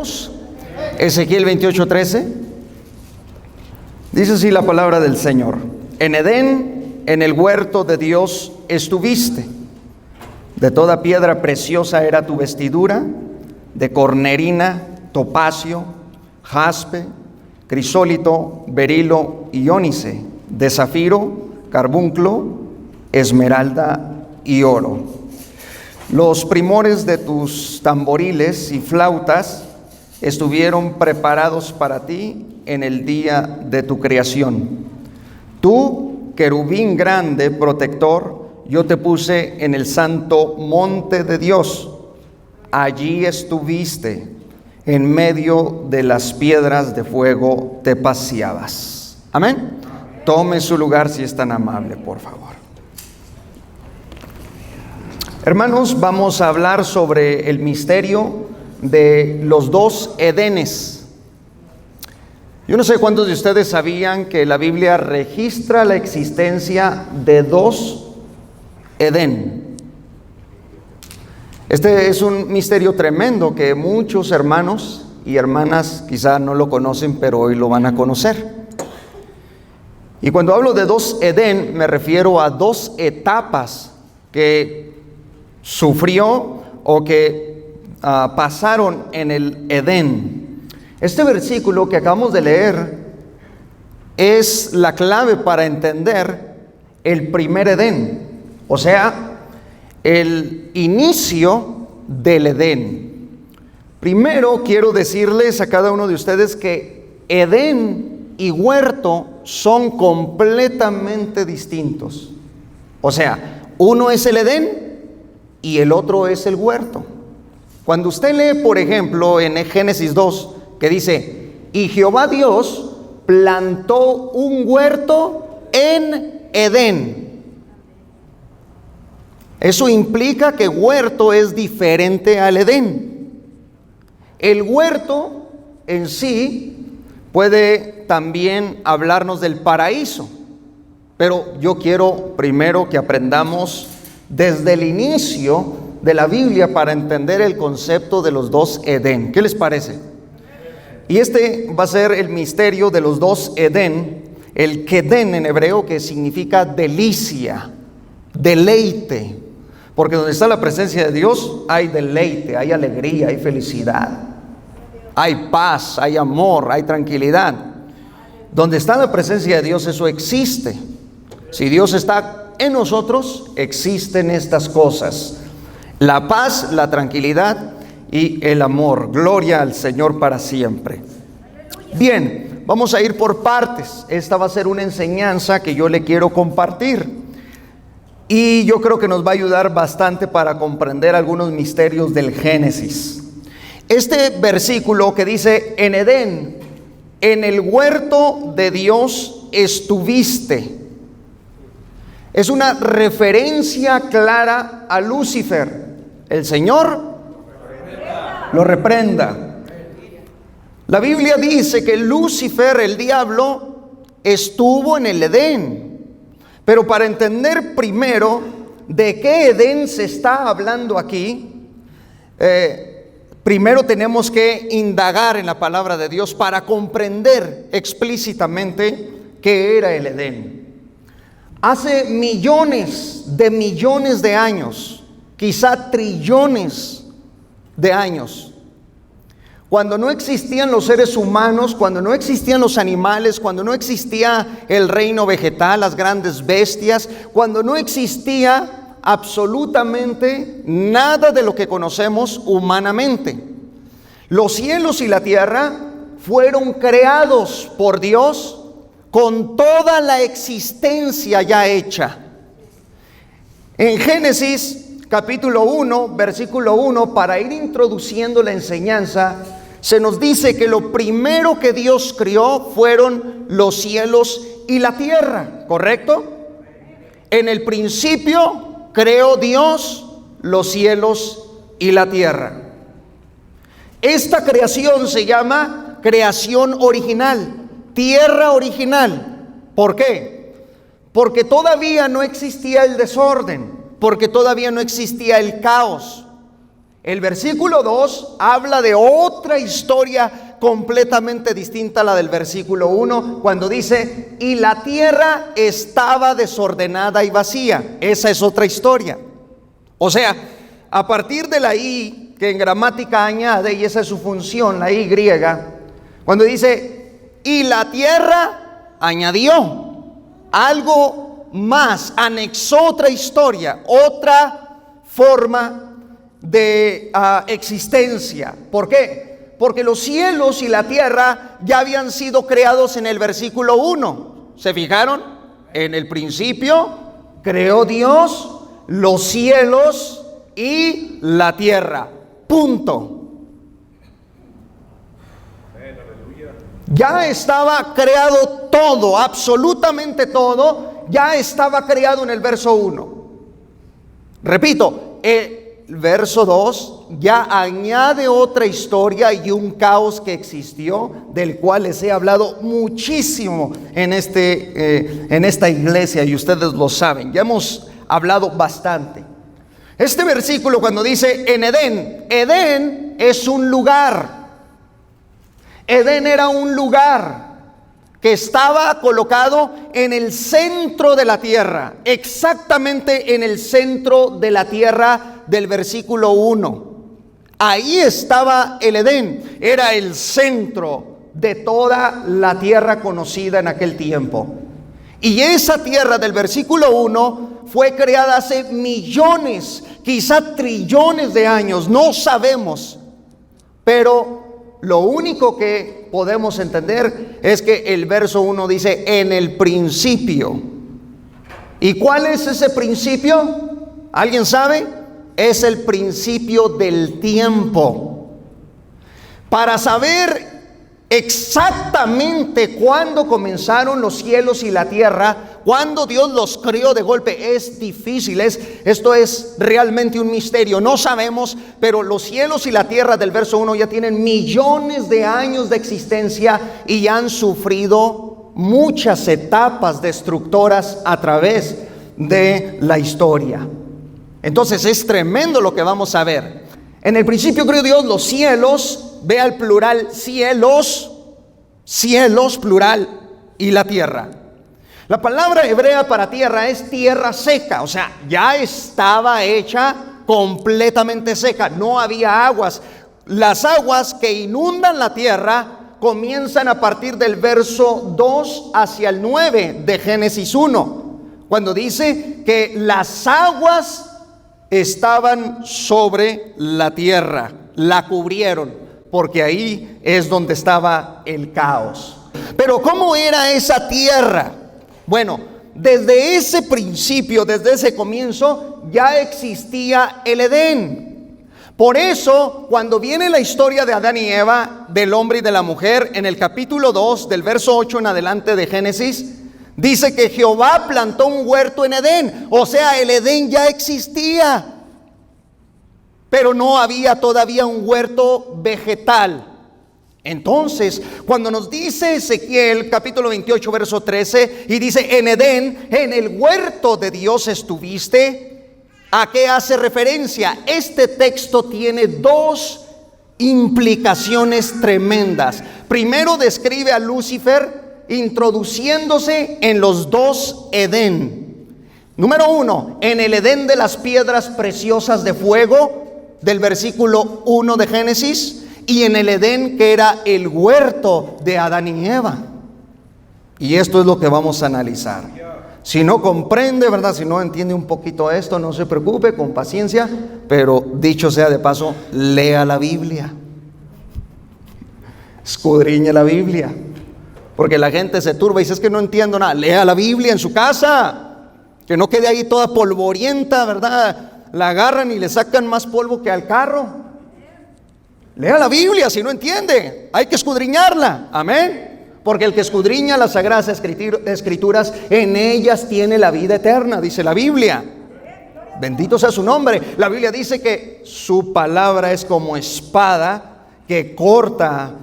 leemos Ezequiel 28:13. Dice así la palabra del Señor: en Edén, en el huerto de Dios estuviste. De toda piedra preciosa era tu vestidura, de cornerina, topacio, jaspe, crisólito, berilo y ónice, de zafiro, carbunclo, esmeralda y oro. Los primores de tus tamboriles y flautas estuvieron preparados para ti en el día de tu creación. Tú, querubín grande, protector, yo te puse en el santo monte de Dios. Allí estuviste, en medio de las piedras de fuego te paseabas. Amén. Tome su lugar si es tan amable, por favor. Hermanos, vamos a hablar sobre el misterio de los dos Edenes. Yo no sé cuántos de ustedes sabían que la Biblia registra la existencia de dos Edén. Este es un misterio tremendo que muchos hermanos y hermanas quizá no lo conocen, pero hoy lo van a conocer. Y cuando hablo de dos Edén, me refiero a dos etapas que sufrió o que pasaron en el Edén. Este versículo que acabamos de leer es la clave para entender el primer Edén, o sea, el inicio del Edén. Primero quiero decirles a cada uno de ustedes que Edén y huerto son completamente distintos. O sea, uno es el Edén y el otro es el huerto. Cuando usted lee, por ejemplo, en Génesis 2, que dice: y Jehová Dios plantó un huerto en Edén. Eso implica que huerto es diferente al Edén. El huerto en sí puede también hablarnos del paraíso, pero yo quiero primero que aprendamos desde el inicio de la Biblia para entender el concepto de los dos Edén. ¿Qué les parece? Y este va a ser el misterio de los dos Edén, el Kedén en hebreo, que significa delicia, deleite, porque donde está la presencia de Dios hay deleite, hay alegría, hay felicidad, hay paz, hay amor, hay tranquilidad. Donde está la presencia de Dios, eso existe. Si Dios está en nosotros, existen estas cosas: la paz, la tranquilidad y el amor. Gloria al Señor para siempre. Bien, vamos a ir por partes. Esta va a ser una enseñanza que yo le quiero compartir, y yo creo que nos va a ayudar bastante para comprender algunos misterios del Génesis. Este versículo que dice: en Edén, en el huerto de Dios estuviste, es una referencia clara a Lucifer. El Señor lo reprenda. La Biblia dice que Lucifer, el diablo, estuvo en el Edén. Pero para entender primero de qué Edén se está hablando aquí, primero tenemos que indagar en la palabra de Dios para comprender explícitamente qué era el Edén. Hace millones de años, quizá trillones de años, cuando no existían los seres humanos, cuando no existían los animales, cuando no existía el reino vegetal, las grandes bestias, cuando no existía absolutamente nada de lo que conocemos humanamente, los cielos y la tierra fueron creados por Dios con toda la existencia ya hecha. En Génesis capítulo 1, versículo 1, para ir introduciendo la enseñanza, se nos dice que lo primero que Dios crió fueron los cielos y la tierra, ¿correcto? En el principio creó Dios los cielos y la tierra. Esta creación se llama creación original, tierra original. ¿Por qué? Porque todavía no existía el desorden, porque todavía no existía el caos. El versículo 2 habla de otra historia completamente distinta a la del versículo 1, cuando dice, y la tierra estaba desordenada y vacía. Esa es otra historia. O sea, a partir de la I, que en gramática añade, y esa es su función, la I griega, cuando dice, y la tierra, añadió algo más, anexó otra historia, otra forma de existencia. ¿Por qué? Porque los cielos y la tierra ya habían sido creados en el versículo 1. ¿Se fijaron? En el principio creó Dios los cielos y la tierra. Punto. Ya estaba creado todo, absolutamente todo, ya estaba creado en el verso 1. Repito, el verso 2 ya añade otra historia y un caos que existió, del cual les he hablado muchísimo en esta iglesia, y ustedes lo saben, ya hemos hablado bastante. Este versículo cuando dice en Edén, Edén es un lugar. Edén era un lugar que estaba colocado en el centro de la tierra, exactamente en el centro de la tierra del versículo 1. Ahí estaba el Edén, era el centro de toda la tierra conocida en aquel tiempo. Y esa tierra del versículo 1 fue creada hace millones, quizá trillones de años, no sabemos, pero lo único que podemos entender es que el verso 1 dice en el principio. ¿Y cuál es ese principio? ¿Alguien sabe? Es el principio del tiempo. Para saber exactamente cuándo comenzaron los cielos y la tierra, cuándo Dios los creó de golpe, es difícil, esto es realmente un misterio, no sabemos, pero los cielos y la tierra del verso 1 ya tienen millones de años de existencia y han sufrido muchas etapas destructoras a través de la historia. Entonces es tremendo lo que vamos a ver. En el principio creó Dios los cielos, vea el plural, cielos, cielos plural, y la tierra. La palabra hebrea para tierra es tierra seca, o sea, ya estaba hecha completamente seca, no había aguas. Las aguas que inundan la tierra comienzan a partir del verso 2 hacia el 9 de Génesis 1, cuando dice que las aguas estaban sobre la tierra, la cubrieron, porque ahí es donde estaba el caos. Pero ¿cómo era esa tierra? Bueno, desde ese principio, desde ese comienzo, ya existía el Edén. Por eso, cuando viene la historia de Adán y Eva, del hombre y de la mujer, en el capítulo 2, del verso 8 en adelante de Génesis, dice que Jehová plantó un huerto en Edén. O sea, el Edén ya existía, pero no había todavía un huerto vegetal. Entonces, cuando nos dice Ezequiel capítulo 28 verso 13 y dice en Edén, en el huerto de Dios estuviste, ¿a qué hace referencia? Este texto tiene dos implicaciones tremendas. Primero describe a Lucifer introduciéndose en los dos Edén. Número 1, en el Edén de las piedras preciosas de fuego del versículo 1 de Génesis, y en el Edén que era el huerto de Adán y Eva. Y esto es lo que vamos a analizar. Si no comprende, ¿verdad? Si no entiende un poquito esto, no se preocupe, con paciencia, pero dicho sea de paso, lea la Biblia. Escudriñe la Biblia. Porque la gente se turba y dice, es que no entiendo nada. Lea la Biblia en su casa, que no quede ahí toda polvorienta, ¿verdad? La agarran y le sacan más polvo que al carro. Lea la Biblia si no entiende, hay que escudriñarla, amén. Porque el que escudriña las sagradas escrituras, en ellas tiene la vida eterna, dice la Biblia. Bendito sea su nombre. La Biblia dice que su palabra es como espada que corta,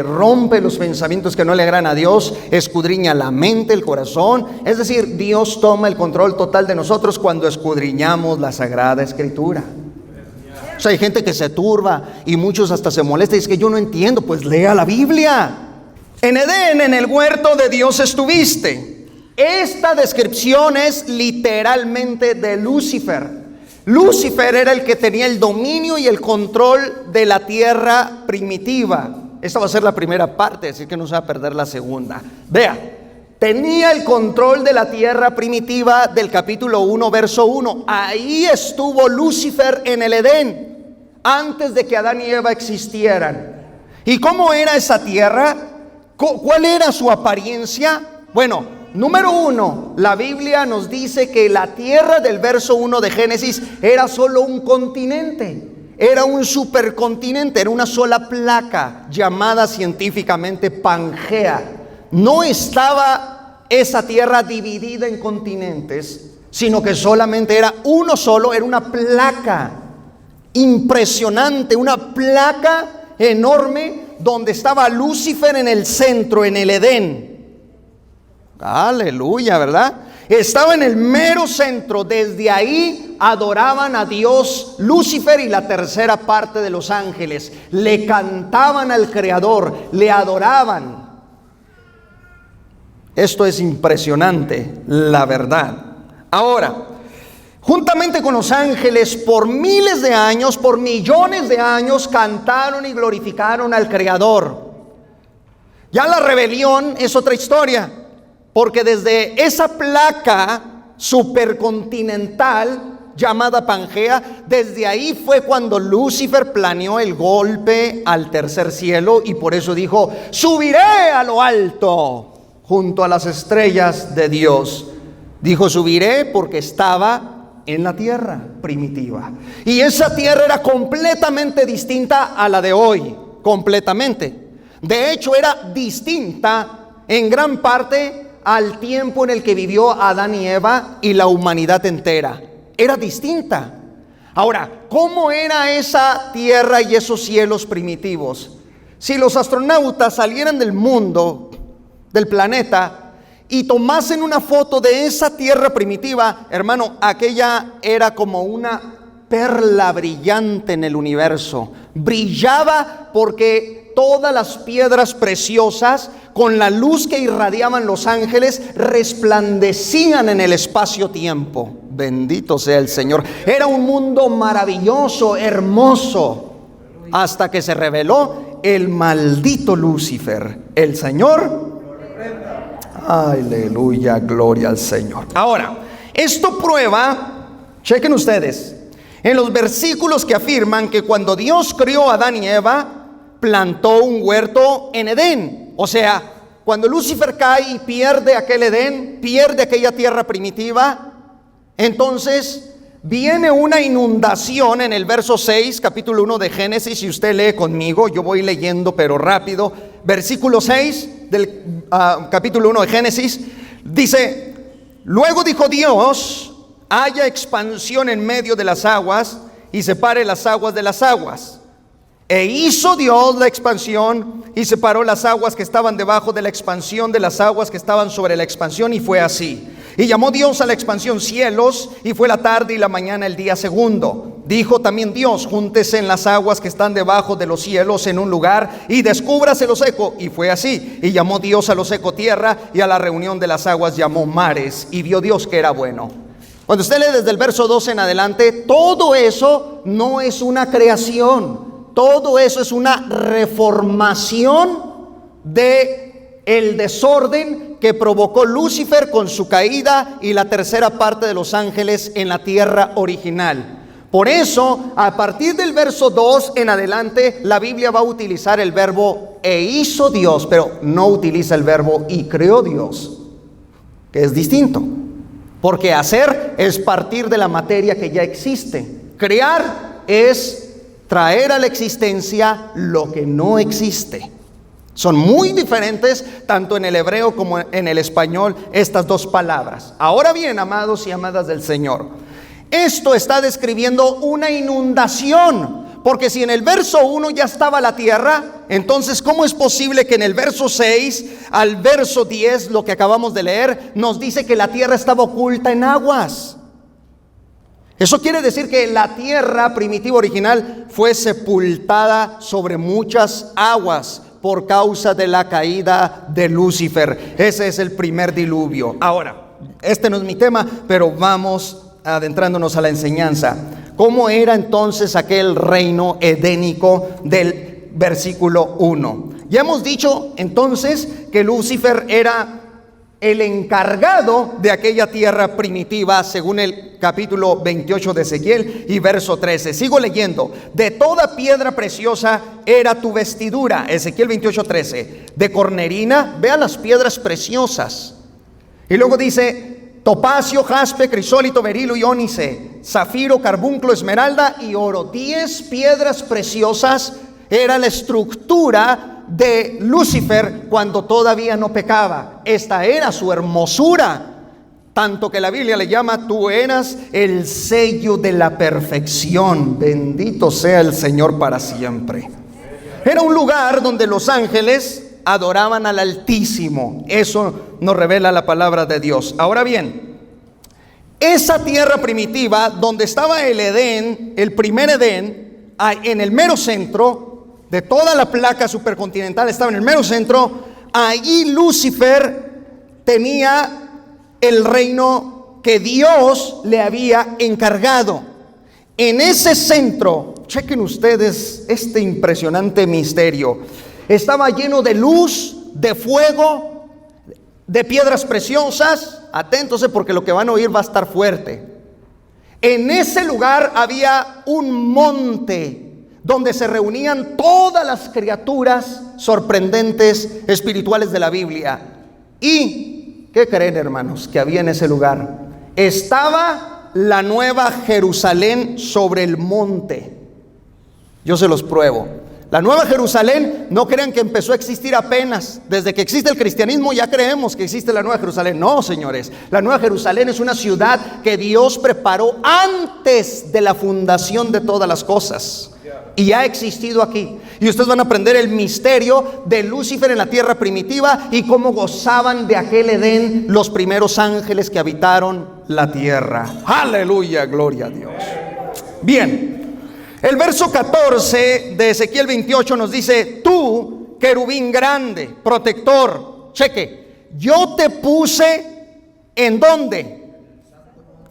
rompe los pensamientos que no le agradan a Dios, escudriña la mente, el corazón. Es decir, Dios toma el control total de nosotros cuando escudriñamos la Sagrada Escritura. O sea, hay gente que se turba y muchos hasta se molestan. Y es que yo no entiendo. Pues lea la Biblia. En Edén, en el huerto de Dios estuviste. Esta descripción es literalmente de Lucifer. Lucifer era el que tenía el dominio y el control de la tierra primitiva. Esta va a ser la primera parte, así que no se va a perder la segunda. Vea, tenía el control de la tierra primitiva del capítulo 1, verso 1. Ahí estuvo Lucifer en el Edén, antes de que Adán y Eva existieran. ¿Y cómo era esa tierra? ¿Cuál era su apariencia? Bueno, número 1, la Biblia nos dice que la tierra del verso 1 de Génesis era solo un continente. Era un supercontinente, era una sola placa llamada científicamente Pangea. No estaba esa tierra dividida en continentes, sino que solamente era uno solo, era una placa impresionante, una placa enorme donde estaba Lucifer en el centro, en el Edén. Aleluya, ¿verdad? Estaba en el mero centro. Desde ahí adoraban a Dios Lucifer y la tercera parte de los ángeles. Le cantaban al Creador, le adoraban. Esto es impresionante, la verdad. Ahora, juntamente con los ángeles, por miles de años, por millones de años, cantaron y glorificaron al Creador. Ya la rebelión es otra historia. Porque desde esa placa supercontinental llamada Pangea, desde ahí fue cuando Lucifer planeó el golpe al tercer cielo, y por eso dijo: subiré a lo alto junto a las estrellas de Dios. Dijo subiré porque estaba en la tierra primitiva, y esa tierra era completamente distinta a la de hoy, completamente. De hecho, era distinta en gran parte al tiempo en el que vivió Adán y Eva y la humanidad entera. Era distinta. Ahora, ¿cómo era esa tierra y esos cielos primitivos? Si los astronautas salieran del mundo, del planeta, y tomasen una foto de esa tierra primitiva, hermano, aquella era como una perla brillante en el universo. Brillaba porque todas las piedras preciosas, con la luz que irradiaban los ángeles, resplandecían en el espacio-tiempo. Bendito sea el Señor. Era un mundo maravilloso, hermoso, hasta que se reveló el maldito Lucifer. El Señor, aleluya, gloria al Señor. Ahora, esto prueba, chequen ustedes, en los versículos que afirman que cuando Dios crió a Adán y Eva, plantó un huerto en Edén. O sea, cuando Lucifer cae y pierde aquel Edén, pierde aquella tierra primitiva, entonces viene una inundación en el verso 6, capítulo 1 de Génesis. Si usted lee conmigo, yo voy leyendo pero rápido. Versículo 6 del capítulo 1 de Génesis dice: luego dijo Dios, haya expansión en medio de las aguas y separe las aguas de las aguas. E hizo Dios la expansión y separó las aguas que estaban debajo de la expansión de las aguas que estaban sobre la expansión, y fue así. Y llamó Dios a la expansión cielos, y fue la tarde y la mañana el día segundo. Dijo también Dios: júntese en las aguas que están debajo de los cielos en un lugar, y descúbrase lo seco, y fue así. Y llamó Dios a lo seco tierra, y a la reunión de las aguas llamó mares, y vio Dios que era bueno. Cuando usted lee desde el verso 12 en adelante, todo eso no es una creación. Todo eso es una reformación de el desorden que provocó Lucifer con su caída y la tercera parte de los ángeles en la tierra original. Por eso, a partir del verso 2 en adelante, la Biblia va a utilizar el verbo e hizo Dios, pero no utiliza el verbo y creó Dios, que es distinto. Porque hacer es partir de la materia que ya existe. Crear es traer a la existencia lo que no existe. Son muy diferentes tanto en el hebreo como en el español estas dos palabras. Ahora bien, amados y amadas del Señor, esto está describiendo una inundación. Porque si en el verso 1 ya estaba la tierra, entonces ¿cómo es posible que en el verso 6 al verso 10, lo que acabamos de leer, nos dice que la tierra estaba oculta en aguas? Eso quiere decir que la tierra primitiva original fue sepultada sobre muchas aguas por causa de la caída de Lucifer. Ese es el primer diluvio. Ahora, este no es mi tema, pero vamos adentrándonos a la enseñanza. ¿Cómo era entonces aquel reino edénico del versículo 1? Ya hemos dicho entonces que Lucifer era el encargado de aquella tierra primitiva, según el capítulo 28 de Ezequiel y verso 13. Sigo leyendo. De toda piedra preciosa era tu vestidura, Ezequiel 28:13. De cornerina, vean las piedras preciosas. Y luego dice: topacio, jaspe, crisólito, berilo y ónice, zafiro, carbunclo, esmeralda y oro. 10 piedras preciosas era la estructura de Lucifer cuando todavía no pecaba. Esta era su hermosura, tanto que la Biblia le llama: tú eras el sello de la perfección. Bendito sea el Señor para siempre. Era un lugar donde los ángeles adoraban al Altísimo. Eso nos revela la palabra de Dios. Ahora bien, esa tierra primitiva donde estaba el Edén, el primer Edén, en el mero centro de toda la placa supercontinental, estaba en el mero centro. Allí Lucifer tenía el reino que Dios le había encargado. En ese centro, chequen ustedes este impresionante misterio, estaba lleno de luz, de fuego, de piedras preciosas. Aténtonse porque lo que van a oír va a estar fuerte. En ese lugar había un monte donde se reunían todas las criaturas sorprendentes espirituales de la Biblia. ¿Y qué creen, hermanos, que había en ese lugar? Estaba la nueva Jerusalén sobre el monte. Yo se los pruebo. La nueva Jerusalén, no crean que empezó a existir apenas. Desde que existe el cristianismo ya creemos que existe la nueva Jerusalén. No, señores, la nueva Jerusalén es una ciudad que Dios preparó antes de la fundación de todas las cosas, y ha existido aquí. Y ustedes van a aprender el misterio de Lucifer en la tierra primitiva y cómo gozaban de aquel Edén los primeros ángeles que habitaron la tierra. Aleluya, gloria a Dios. Bien. El verso 14 de Ezequiel 28 nos dice: tú, querubín grande, protector, cheque, yo te puse ¿en dónde?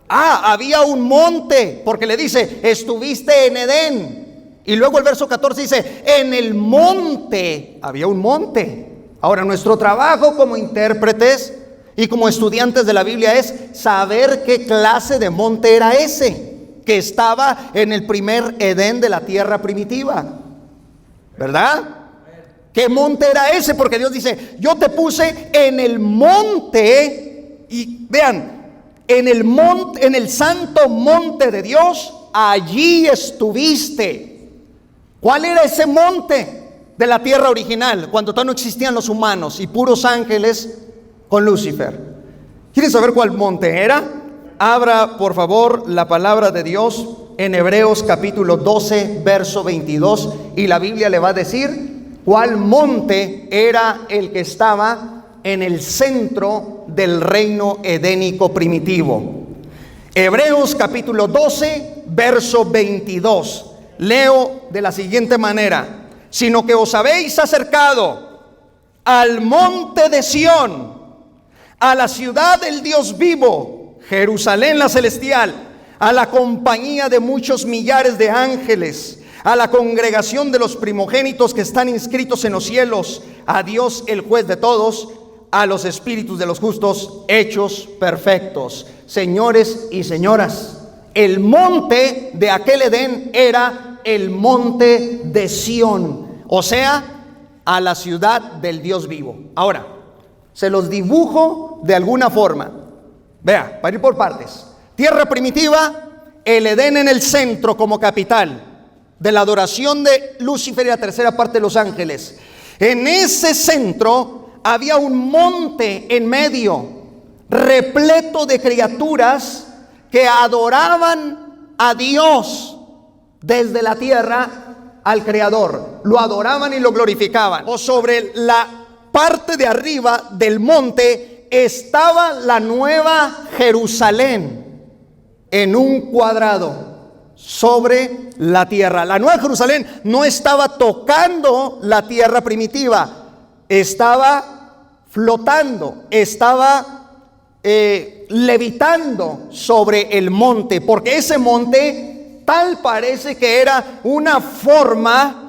Había un monte, porque le dice: estuviste en Edén. Y luego el verso 14 dice: en el monte, había un monte. Ahora, nuestro trabajo como intérpretes y como estudiantes de la Biblia es saber qué clase de monte era ese que estaba en el primer Edén de la tierra primitiva, ¿verdad? ¿Qué monte era ese? Porque Dios dice: yo te puse en el monte. Y vean, en el monte, en el santo monte de Dios, allí estuviste. ¿Cuál era ese monte de la tierra original, cuando todavía no existían los humanos y puros ángeles con Lucifer? ¿Quieren saber cuál monte era? Abra por favor la palabra de Dios en Hebreos capítulo 12 verso 22, y la Biblia le va a decir cuál monte era el que estaba en el centro del reino edénico primitivo. Hebreos capítulo 12 verso 22. Leo de la siguiente manera: sino que os habéis acercado al monte de Sión, a la ciudad del Dios vivo, Jerusalén la celestial, a la compañía de muchos millares de ángeles, a la congregación de los primogénitos que están inscritos en los cielos, a Dios el juez de todos, a los espíritus de los justos hechos perfectos. Señores y señoras, el monte de aquel Edén era el monte de Sión, o sea, a la ciudad del Dios vivo. Ahora, se los dibujo de alguna forma. Vea, para ir por partes. Tierra primitiva, el Edén en el centro como capital de la adoración de Lucifer y la tercera parte de los ángeles. En ese centro había un monte en medio, repleto de criaturas que adoraban a Dios desde la tierra al Creador. Lo adoraban y lo glorificaban. O sobre la parte de arriba del monte estaba la nueva Jerusalén. en un cuadrado sobre la tierra. La Nueva Jerusalén no estaba tocando la tierra primitiva, estaba flotando, estaba levitando sobre el monte, porque ese monte tal parece que era una forma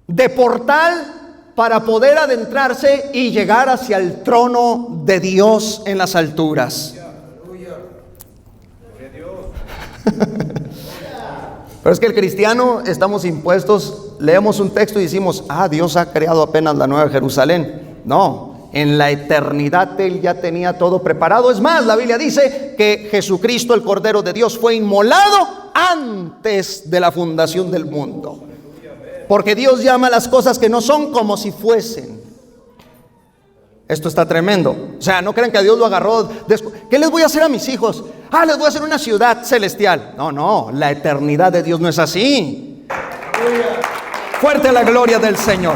de portal para poder adentrarse y llegar hacia el trono de Dios en las alturas. Pero es que el cristiano estamos impuestos, leemos un texto y decimos, Dios ha creado apenas la Nueva Jerusalén. No, en la eternidad Él ya tenía todo preparado. Es más, la Biblia dice que Jesucristo, el Cordero de Dios, fue inmolado antes de la fundación del mundo. Porque Dios llama las cosas que no son como si fuesen. Esto está tremendo. O sea, no crean que a Dios lo agarró. ¿Qué les voy a hacer a mis hijos? Les voy a hacer una ciudad celestial. No, la eternidad de Dios no es así. Fuerte la gloria del Señor.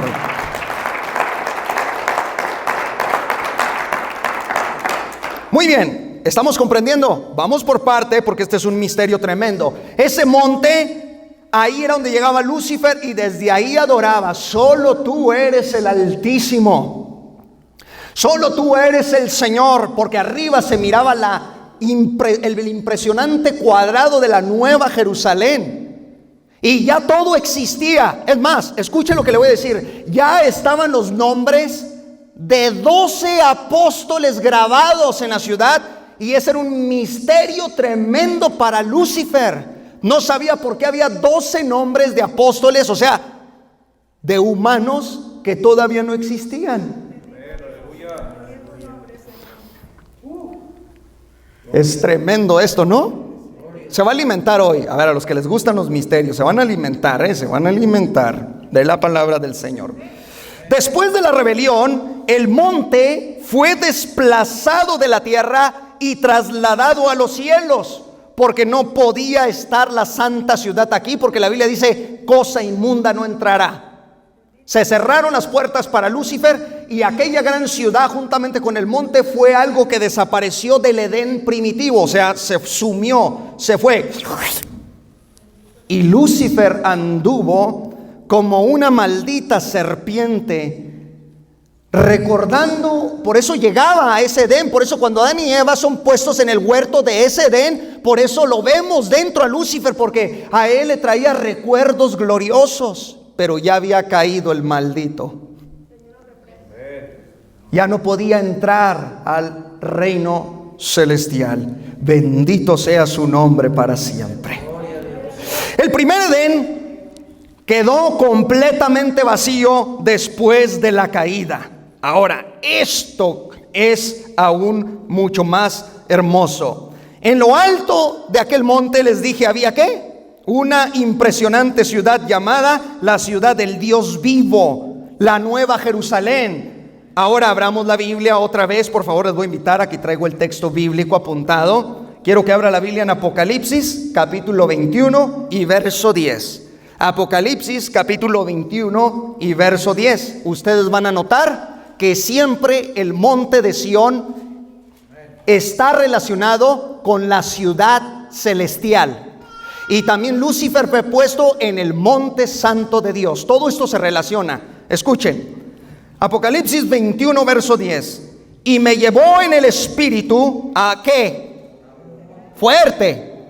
Muy bien, ¿estamos comprendiendo? Vamos por parte, porque este es un misterio tremendo. Ese monte, ahí era donde llegaba Lucifer y desde ahí adoraba. Solo tú eres el Altísimo. Solo tú eres el Señor, porque arriba se miraba el impresionante cuadrado de la Nueva Jerusalén. Y ya todo existía. Es más, escuchen lo que le voy a decir. Ya estaban los nombres de 12 apóstoles grabados en la ciudad. Y ese era un misterio tremendo para Lucifer. No sabía por qué había 12 nombres de apóstoles, o sea, de humanos que todavía no existían. Es tremendo esto, ¿no? Se va a alimentar hoy. A ver, a los que les gustan los misterios, se van a alimentar, se van a alimentar de la palabra del Señor. Después de la rebelión, el monte fue desplazado de la tierra y trasladado a los cielos, porque no podía estar la santa ciudad aquí, porque la Biblia dice, cosa inmunda no entrará. Se cerraron las puertas para Lucifer y aquella gran ciudad juntamente con el monte fue algo que desapareció del Edén primitivo, o sea, se sumió, se fue. Y Lucifer anduvo como una maldita serpiente, recordando, por eso llegaba a ese Edén, por eso cuando Adán y Eva son puestos en el huerto de ese Edén, por eso lo vemos dentro a Lucifer, porque a él le traía recuerdos gloriosos. Pero ya había caído el maldito. Ya no podía entrar al reino celestial. Bendito sea su nombre para siempre. El primer Edén quedó completamente vacío después de la caída. Ahora, esto es aún mucho más hermoso. En lo alto de aquel monte les dije, ¿había qué? Una impresionante ciudad llamada la ciudad del Dios vivo, la Nueva Jerusalén. Ahora abramos la Biblia otra vez, por favor, les voy a invitar, aquí traigo el texto bíblico apuntado. Quiero que abra la Biblia en Apocalipsis, capítulo 21 y verso 10. Apocalipsis, capítulo 21 y verso 10. Ustedes van a notar que siempre el monte de Sión está relacionado con la ciudad celestial. Y también Lucifer fue puesto en el monte santo de Dios. Todo esto se relaciona. Escuchen. Apocalipsis 21, verso 10. Y me llevó en el espíritu ¿a qué? Fuerte.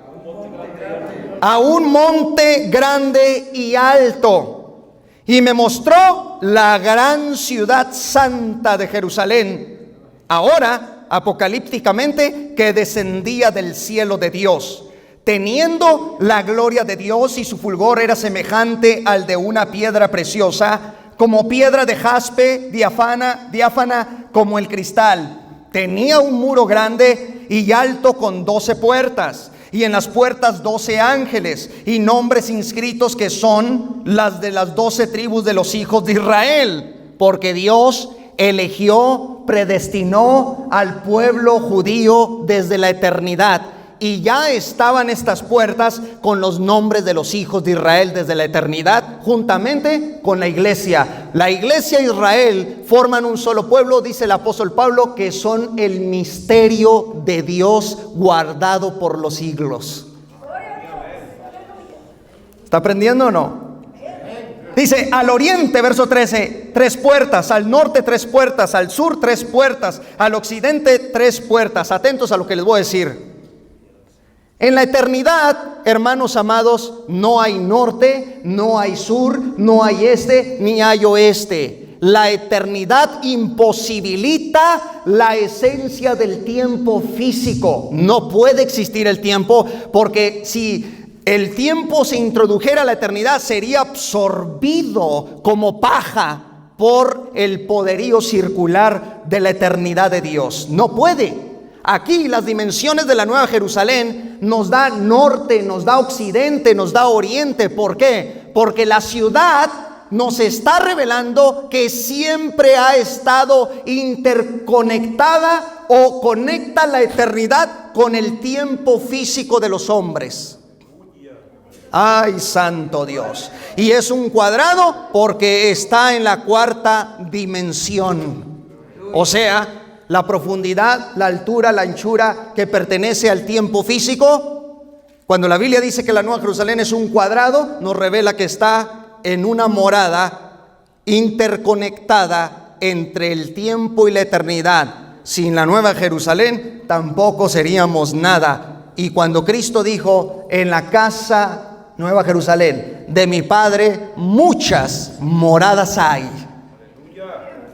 A un monte grande y alto. Y me mostró la gran ciudad santa de Jerusalén. Ahora, apocalípticamente, que descendía del cielo de Dios, teniendo la gloria de Dios, y su fulgor era semejante al de una piedra preciosa, como piedra de jaspe, diáfana como el cristal. Tenía un muro grande y alto con 12 puertas, y en las puertas 12 ángeles, y nombres inscritos que son las de las 12 tribus de los hijos de Israel, porque Dios eligió, predestinó al pueblo judío desde la eternidad, y ya estaban estas puertas con los nombres de los hijos de Israel desde la eternidad, juntamente con la iglesia. La iglesia e Israel forman un solo pueblo, dice el apóstol Pablo, que son el misterio de Dios guardado por los siglos. ¿Está aprendiendo o no? Dice, al oriente, verso 13, 3 puertas, al norte 3 puertas, al sur 3 puertas, al occidente 3 puertas. Atentos a lo que les voy a decir. En la eternidad, hermanos amados, no hay norte, no hay sur, no hay este, ni hay oeste. La eternidad imposibilita la esencia del tiempo físico. No puede existir el tiempo, porque si el tiempo se introdujera a la eternidad, sería absorbido como paja por el poderío circular de la eternidad de Dios. No puede. Aquí las dimensiones de la Nueva Jerusalén nos da norte, nos da occidente, nos da oriente. ¿Por qué? Porque la ciudad nos está revelando que siempre ha estado interconectada o conecta la eternidad con el tiempo físico de los hombres. Ay, santo Dios. Y es un cuadrado porque está en la 4ª dimensión. O sea, la profundidad, la altura, la anchura que pertenece al tiempo físico. Cuando la Biblia dice que la Nueva Jerusalén es un cuadrado, nos revela que está en una morada interconectada entre el tiempo y la eternidad. Sin la Nueva Jerusalén tampoco seríamos nada. Y cuando Cristo dijo, en la casa Nueva Jerusalén de mi Padre muchas moradas hay.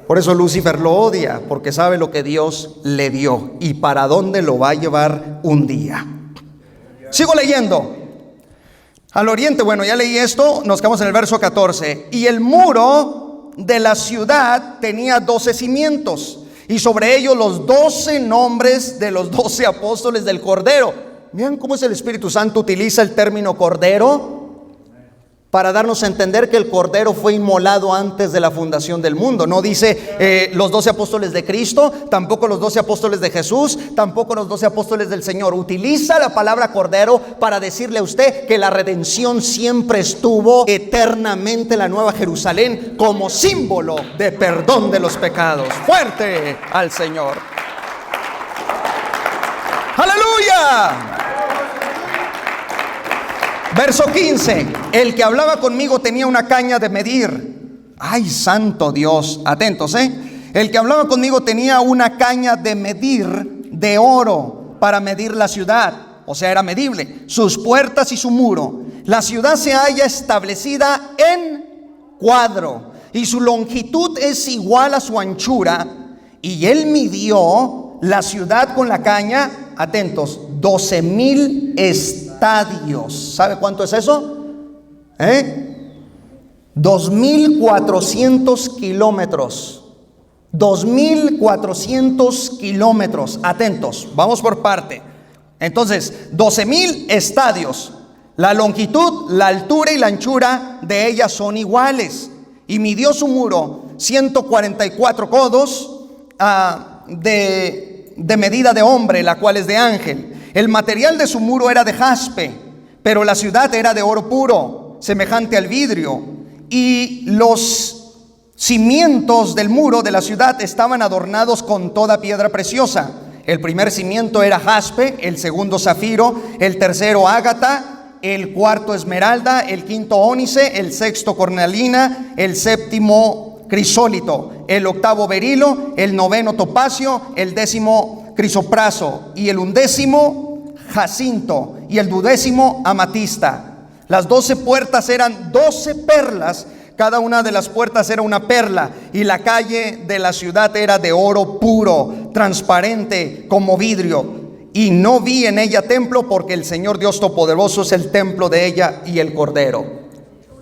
Por eso Lucifer lo odia, porque sabe lo que Dios le dio y para dónde lo va a llevar un día. Sigo leyendo. Al oriente, bueno, ya leí esto, nos quedamos en el verso 14. Y el muro de la ciudad tenía 12 cimientos, y sobre ellos los 12 nombres de los 12 apóstoles del Cordero. Vean cómo es el Espíritu Santo utiliza el término Cordero para darnos a entender que el Cordero fue inmolado antes de la fundación del mundo. No dice los 12 apóstoles de Cristo, tampoco los 12 apóstoles de Jesús, tampoco los 12 apóstoles del Señor. Utiliza la palabra Cordero para decirle a usted que la redención siempre estuvo eternamente en la Nueva Jerusalén como símbolo de perdón de los pecados. Fuerte al Señor. ¡Aleluya! Verso 15. El que hablaba conmigo tenía una caña de medir. ¡Ay, santo Dios! Atentos, El que hablaba conmigo tenía una caña de medir de oro para medir la ciudad. O sea, era medible. Sus puertas y su muro. La ciudad se halla establecida en cuadro, y su longitud es igual a su anchura. Y él midió la ciudad con la caña, atentos, 12,000 estadios. ¿Sabe cuánto es eso? 2,400 kilómetros. 2,400 kilómetros. Atentos, vamos por parte. Entonces, 12,000 estadios. La longitud, la altura y la anchura de ellas son iguales. Y midió su muro 144 codos de medida de hombre, la cual es de ángel. El material de su muro era de jaspe, pero la ciudad era de oro puro, semejante al vidrio. Y los cimientos del muro de la ciudad estaban adornados con toda piedra preciosa. El primer cimiento era jaspe, el segundo zafiro, el tercero ágata, el cuarto esmeralda, el quinto ónice, el sexto cornalina, el séptimo crisólito, el octavo berilo, el noveno topacio, el décimo crisopraso, y el undécimo jacinto, y el duodécimo amatista. Las 12 puertas eran 12 perlas, cada una de las puertas era una perla, y la calle de la ciudad era de oro puro, transparente como vidrio. Y no vi en ella templo, porque el Señor Dios Todopoderoso es el templo de ella y el Cordero.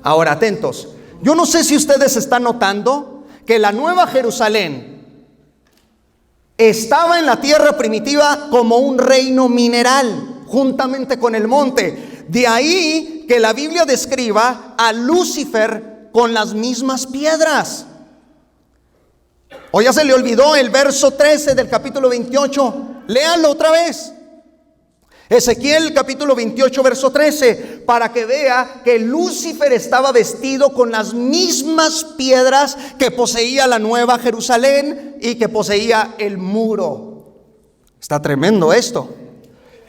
Ahora, atentos. Yo no sé si ustedes están notando que la Nueva Jerusalén estaba en la tierra primitiva como un reino mineral, juntamente con el monte. De ahí que la Biblia describa a Lucifer con las mismas piedras. ¿O ya se le olvidó el verso 13 del capítulo 28? Léanlo otra vez. Ezequiel capítulo 28 verso 13, para que vea que Lucifer estaba vestido con las mismas piedras que poseía la Nueva Jerusalén y que poseía el muro. Está tremendo esto.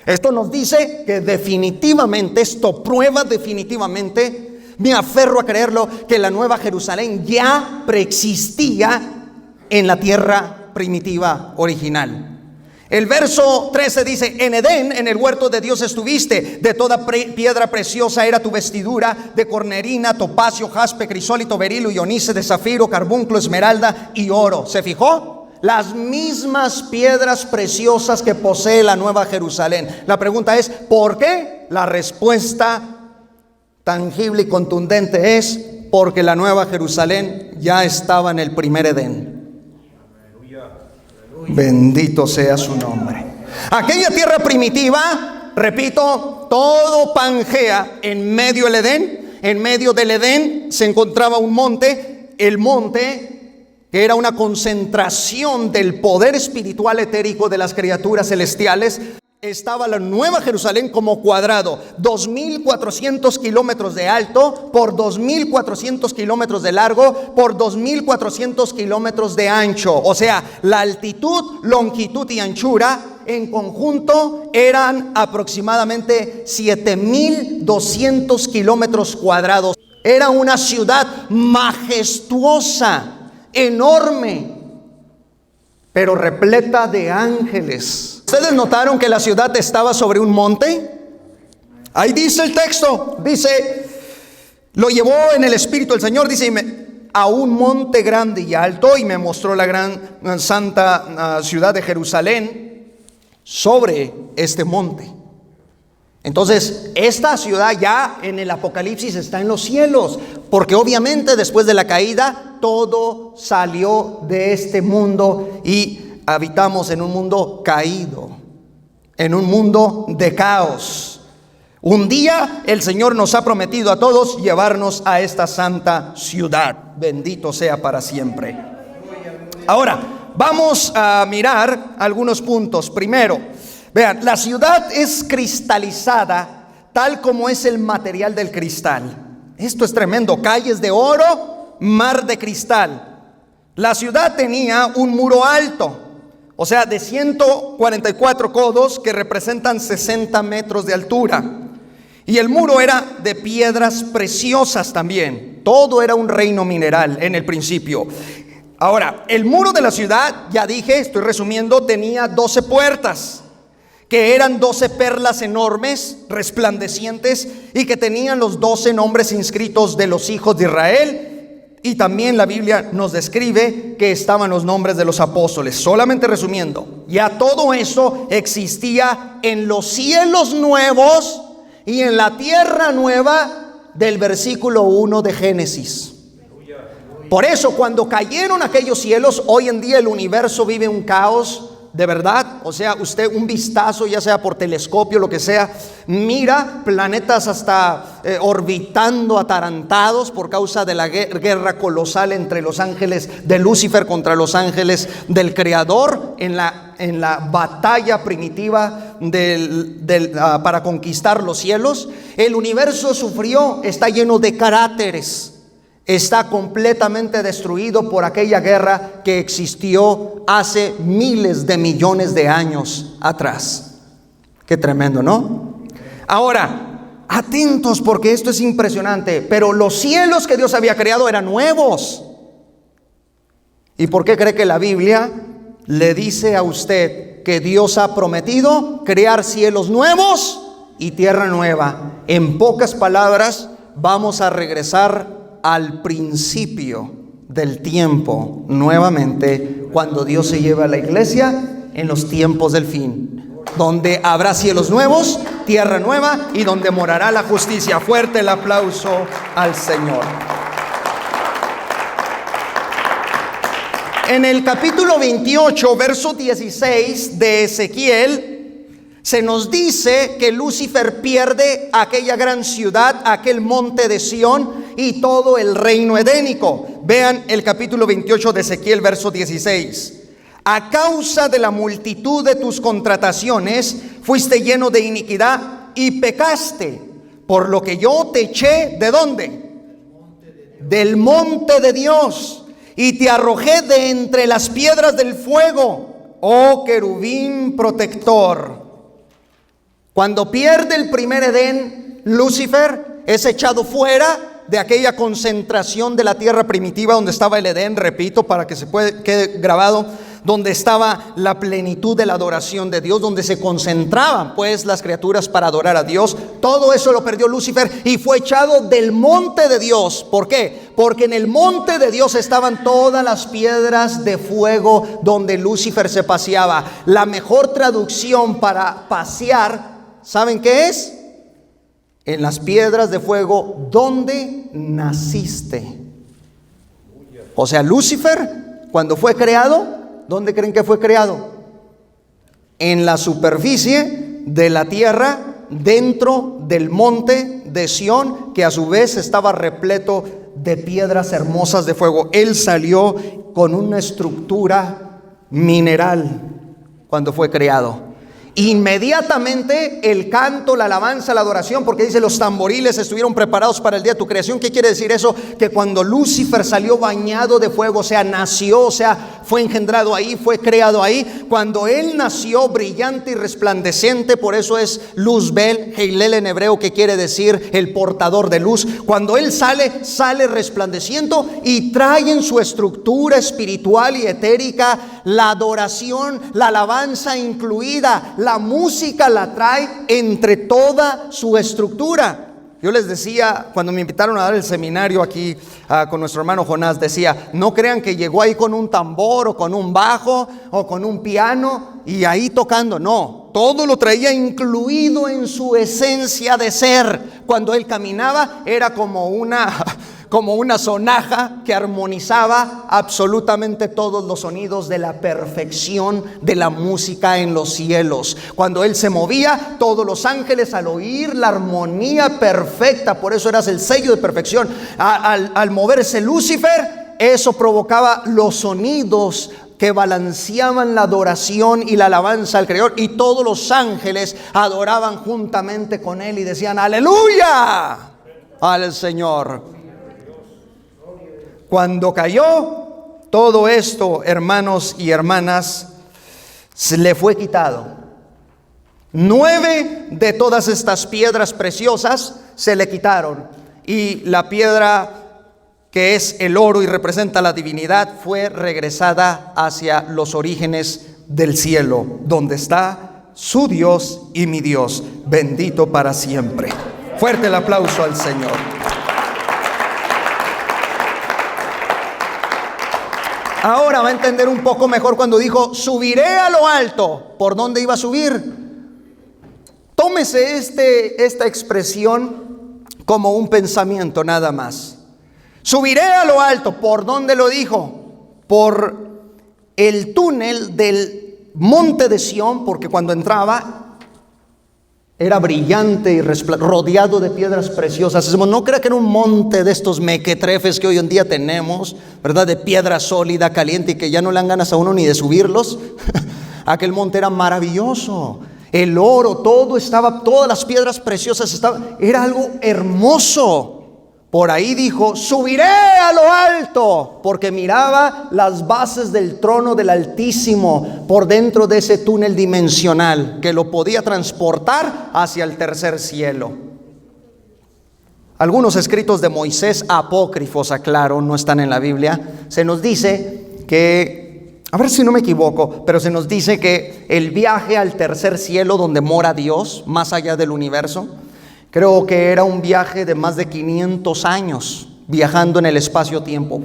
Esto nos dice que definitivamente, esto prueba definitivamente, me aferro a creerlo, que la Nueva Jerusalén ya preexistía en la tierra primitiva original. El verso 13 dice: en Edén, en el huerto de Dios estuviste, de toda piedra preciosa era tu vestidura, de cornerina, topacio, jaspe, crisólito, berilo, ionice, de zafiro, carbunclo, esmeralda y oro. ¿Se fijó? Las mismas piedras preciosas que posee la Nueva Jerusalén. La pregunta es, ¿por qué? La respuesta tangible y contundente es: porque la Nueva Jerusalén ya estaba en el primer Edén. Bendito sea su nombre. Aquella tierra primitiva, repito, todo Pangea en medio del Edén. En medio del Edén se encontraba un monte, el monte que era una concentración del poder espiritual etérico de las criaturas celestiales. Estaba la Nueva Jerusalén como cuadrado, 2.400 kilómetros de alto, por 2.400 kilómetros de largo, por 2.400 kilómetros de ancho. O sea, la altitud, longitud y anchura en conjunto eran aproximadamente 7.200 kilómetros cuadrados. Era una ciudad majestuosa, enorme, pero repleta de ángeles. ¿Ustedes notaron que la ciudad estaba sobre un monte? Ahí dice el texto, dice, lo llevó en el Espíritu el Señor, dice, a un monte grande y alto, y me mostró la gran santa ciudad de Jerusalén sobre este monte. Entonces, esta ciudad ya en el Apocalipsis está en los cielos, porque obviamente después de la caída todo salió de este mundo y habitamos en un mundo caído, en un mundo de caos. Un día el Señor nos ha prometido a todos llevarnos a esta santa ciudad. Bendito sea para siempre. Ahora, vamos a mirar algunos puntos. Primero, vean, la ciudad es cristalizada tal como es el material del cristal. Esto es tremendo. Calles de oro, mar de cristal. La ciudad tenía un muro alto, o sea, de 144 codos, que representan 60 metros de altura. Y el muro era de piedras preciosas también. Todo era un reino mineral en el principio. Ahora, el muro de la ciudad, ya dije, estoy resumiendo, tenía 12 puertas, que eran 12 perlas enormes, resplandecientes, y que tenían los 12 nombres inscritos de los hijos de Israel. Y también la Biblia nos describe que estaban los nombres de los apóstoles. Solamente resumiendo, ya todo eso existía en los cielos nuevos y en la tierra nueva del versículo 1 de Génesis. Por eso cuando cayeron aquellos cielos, hoy en día el universo vive un caos. De verdad, o sea, usted un vistazo, ya sea por telescopio, lo que sea, mira planetas hasta orbitando atarantados por causa de la guerra colosal entre los ángeles de Lucifer contra los ángeles del Creador en la batalla primitiva para conquistar los cielos. El universo sufrió, está lleno de cráteres. Está completamente destruido por aquella guerra que existió hace miles de millones de años atrás. Qué tremendo, ¿no? Ahora, atentos porque esto es impresionante. Pero los cielos que Dios había creado eran nuevos. ¿Y por qué cree que la Biblia le dice a usted que Dios ha prometido crear cielos nuevos y tierra nueva? En pocas palabras, vamos a regresar al principio del tiempo nuevamente, cuando Dios se lleve a la iglesia en los tiempos del fin, donde habrá cielos nuevos, tierra nueva y donde morará la justicia. Fuerte el aplauso al Señor. En el capítulo 28, verso 16 de Ezequiel, se nos dice que Lucifer pierde aquella gran ciudad, aquel monte de Sión y todo el reino edénico. Vean el capítulo 28 de Ezequiel, verso 16. a causa de la multitud de tus contrataciones, fuiste lleno de iniquidad y pecaste, por lo que yo te eché, ¿de dónde? Del monte de Dios, y te arrojé de entre las piedras del fuego, oh querubín protector. Cuando pierde el primer Edén, Lucifer es echado fuera de aquella concentración de la tierra primitiva donde estaba el Edén, repito, para que quede grabado, donde estaba la plenitud de la adoración de Dios, donde se concentraban pues las criaturas para adorar a Dios. Todo eso lo perdió Lucifer y fue echado del monte de Dios. ¿Por qué? Porque en el monte de Dios estaban todas las piedras de fuego donde Lucifer se paseaba. La mejor traducción para pasear, ¿saben qué es? En las piedras de fuego donde naciste. O sea, Lucifer, cuando fue creado, ¿dónde creen que fue creado? En la superficie de la tierra, dentro del monte de Sión, que a su vez estaba repleto de piedras hermosas de fuego. Él salió con una estructura mineral cuando fue creado. Inmediatamente el canto, la alabanza, la adoración, porque dice los tamboriles estuvieron preparados para el día de tu creación. ¿Qué quiere decir eso? Que cuando Lucifer salió bañado de fuego, o sea, nació, o sea, fue engendrado ahí, fue creado ahí. Cuando él nació brillante y resplandeciente, por eso es Luzbel, Heilel en hebreo, que quiere decir el portador de luz. Cuando él sale resplandeciendo y trae en su estructura espiritual y etérica la adoración, la alabanza incluida. La música la trae entre toda su estructura. Yo les decía, cuando me invitaron a dar el seminario aquí con nuestro hermano Jonás, decía, no crean que llegó ahí con un tambor o con un bajo o con un piano y ahí tocando. No, todo lo traía incluido en su esencia de ser. Cuando él caminaba era como una sonaja que armonizaba absolutamente todos los sonidos de la perfección de la música en los cielos. Cuando él se movía, todos los ángeles al oír la armonía perfecta, por eso eras el sello de perfección, al moverse Lucifer, eso provocaba los sonidos que balanceaban la adoración y la alabanza al Creador, y todos los ángeles adoraban juntamente con él y decían aleluya al Señor. Cuando cayó, todo esto, hermanos y hermanas, se le fue quitado. 9 de todas estas piedras preciosas se le quitaron, y la piedra que es el oro y representa la divinidad fue regresada hacia los orígenes del cielo, donde está su Dios y mi Dios, bendito para siempre. Fuerte el aplauso al Señor. Ahora va a entender un poco mejor cuando dijo, subiré a lo alto. ¿Por dónde iba a subir? Tómese esta expresión como un pensamiento nada más. Subiré a lo alto. ¿Por dónde lo dijo? Por el túnel del monte de Sión, porque cuando entraba era brillante y rodeado de piedras preciosas. No crea que era un monte de estos mequetrefes que hoy en día tenemos, ¿verdad? De piedra sólida, caliente, y que ya no le dan ganas a uno ni de subirlos. Aquel monte era maravilloso. El oro, todas las piedras preciosas estaban. Era algo hermoso. Por ahí dijo, subiré a lo alto, porque miraba las bases del trono del Altísimo por dentro de ese túnel dimensional que lo podía transportar hacia el tercer cielo. Algunos escritos de Moisés apócrifos, aclaro, no están en la Biblia. Se nos dice que, a ver si no me equivoco, pero se nos dice que el viaje al tercer cielo donde mora Dios, más allá del universo, creo que era un viaje de más de 500 años, viajando en el espacio-tiempo.